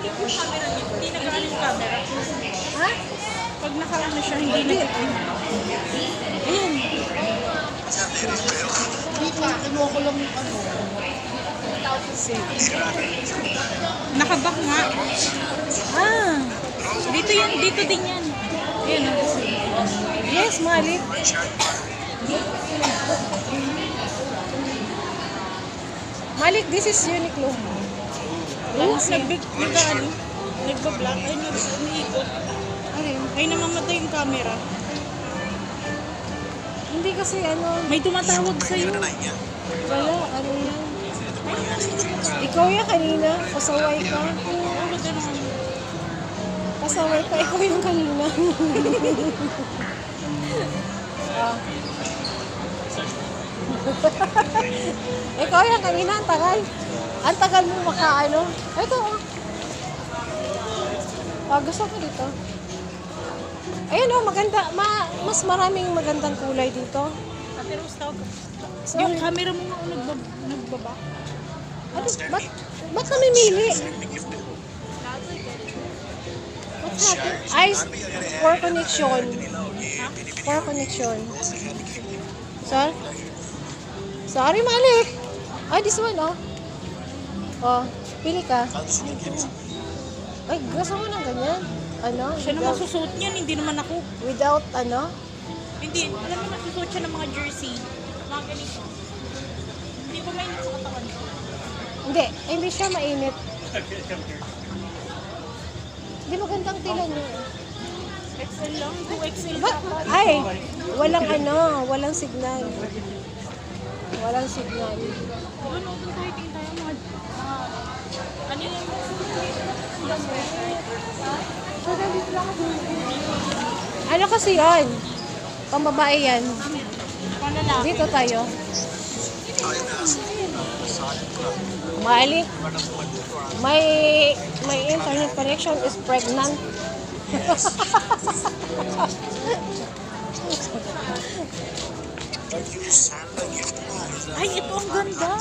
naka-flip yung camera niya, hindi nag-ano yung camera. Ha? Pag naka-ano siya, hindi nag-ano. Ayan. Hindi pa, kinuha ko lang yung ano. Nakaback nga. Ah. Dito yan, dito din yan. Ayan o. Yes, Malik. Malik, this is Uniqlo. Ano, nag-ano, nagba-black, ay nag-umiikot. Ay, Ay, namamatay yung camera. hindi kasi ano, May tumatawag sa'yo. wala, ano yan. Ikaw yan kanina, pasaway ka. Oo, ganun. Pasaway ka, ikaw yung kanina. Ah. Ikaw yan kanina, ang tagal. Ang tagal mo makaano. Ito, oh. Gusto ko dito. Ayun, oh, maganda. Mas maraming magandang kulay dito. Ate Rose, tawag ka. Sorry. Yung camera mo nga nagbaba. Ano? Ba't namimili? What's happening? Eyes for connection. For connection. Sorry? Sorry, Malik. This one, oh. Oh, pili ka. Ay, gusto mo ng ganyan? Ano? Siya naman susuot niyan, hindi naman ako. Without, ano? Hindi, alam mo nasusuot siya ng mga jersey. Mga ganito. Hindi ba mainit sa katawan ko? Hindi siya mainit. Hindi magandang tila niyo. XL lang, 2XL Ba't? dapat. Ay, walang signal. Walang signal. Doon, doon tayo, tingin tayo mga... ano yan? Ano kasi yun? Pambabae yan. Panlalaki. Dito tayo. Malik. My internet connection is pregnant. Ay, ito ang ganda.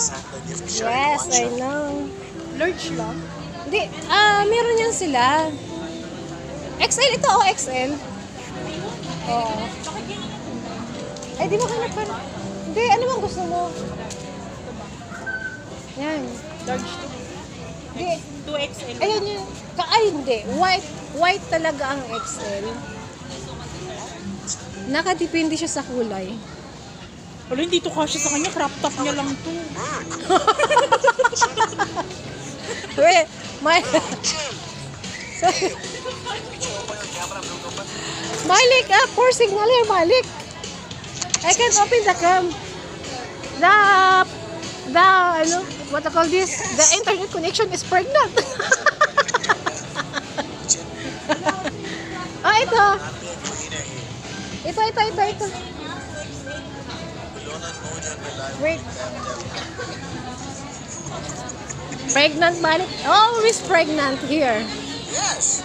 Yes, I know. Large lang. Hindi, meron yan sila. XL ito, oh, XL. Oo. Bakit yan Ay, di mo hanap pa. Hindi, ano bang gusto mo? Yan. large to? Hindi. 2XL. Ayun yun. Ay, hindi. White talaga ang XL. Nakadepende siya sa kulay. Wala, hindi to kasya sa kanya. Crop top niya lang to. Wait, Malik, poor signal here, Malik. I can't open the cam. Ano, what I call this? The internet connection is pregnant. Ito. Ito. Wait. Pregnant, Malik. Always pregnant here. Yes.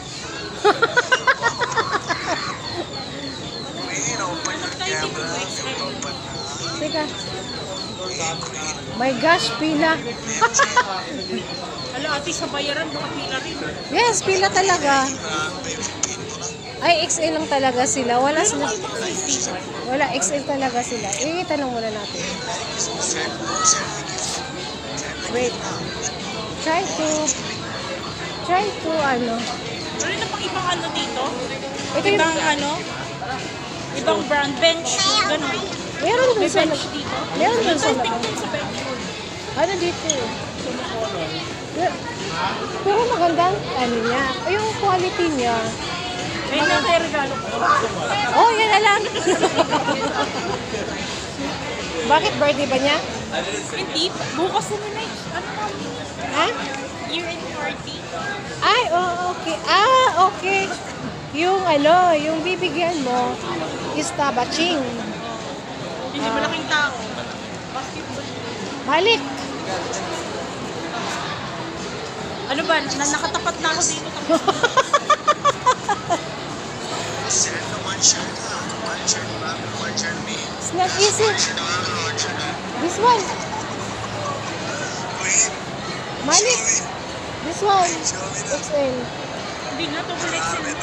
Queen, open your camera. Teka. My gosh, pila. Hala, ate, sa bayaran, baka pila rin. Yes, pila talaga. Ay, XL lang talaga sila. Wala sila. Wala, XL talaga sila. Tanong muna natin. Wait. Try to, ano. Meron na pang ibang ano dito? Ito yung, Ibang ano? Ibang brand bench. Ganon. meron dun May sa, bench dito. meron dun sa, Tingnan sa bench. ano dito? Pero magandang, ano niya. Yung quality niya. Ay, nakaregalo ko. Oh, yan na lang. Bakit birthday ba niya? Hindi. Bukas na nila. Ano na? Ha? Year-end party. Ay, oh, okay. Okay. Yung bibigyan mo is tabaching. Hindi malaking tao. Basketball. Balik. Ano ba? Nakatapat na ako dito. It's not easy. This one. Malik. This This one, XL. Hindi na, double XL.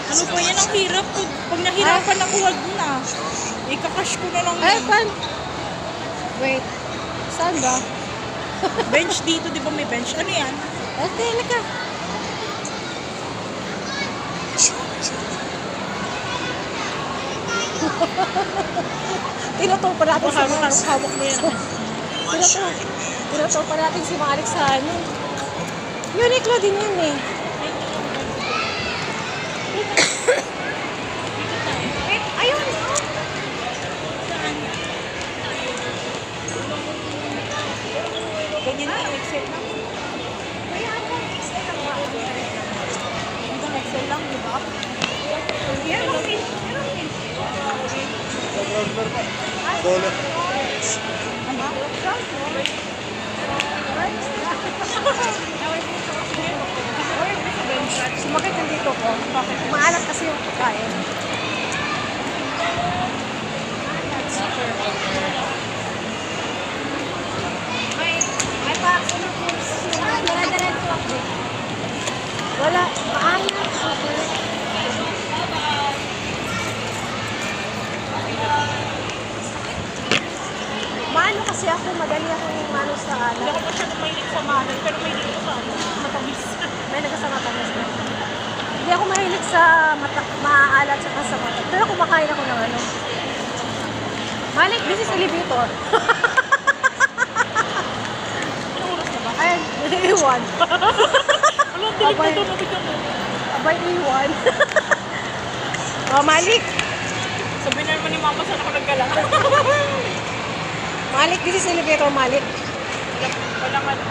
Ano ba yan ang hirap? Pag nahirapan ako, wag na. Ikakash ko na lang Ay, yan. pan. Wait. Saan ba? Bench dito, di ba may bench? Ano yan? Okay, halika. Tinuto pa natin si Alex. Hawak mo yan. Tinuto pa natin si Alex sa ano. Uniqlo din yun eh. Ayun. Ganyan na yung XL lang. Ayan, XL lang ba? Hanggang XL lang, di ba? Yan, okay. Dolo. Sumakit yung dito ko. Bakit? Maalat kasi yung pagkain. May pa. Wala. Maalat. Maano kasi ako, madali ako yung mano sa Hindi alat. ako masyadong mahilig sa mahal, pero mahilig ko sa ano, matamis. May nagkasama-tamis na. Hindi ako mahilig sa maaalat sa mata. Pero kumakain ako ng ano. Malik, this is elevator. Anong oras na ba? Ayan, iwan. Alam, dilim na doon, nabigyan mo. Abay, iwan. Oh, Malik. Sabi na naman ni Mama, saan ako naggala? Malik, this is elevator, Malik. Walang ano.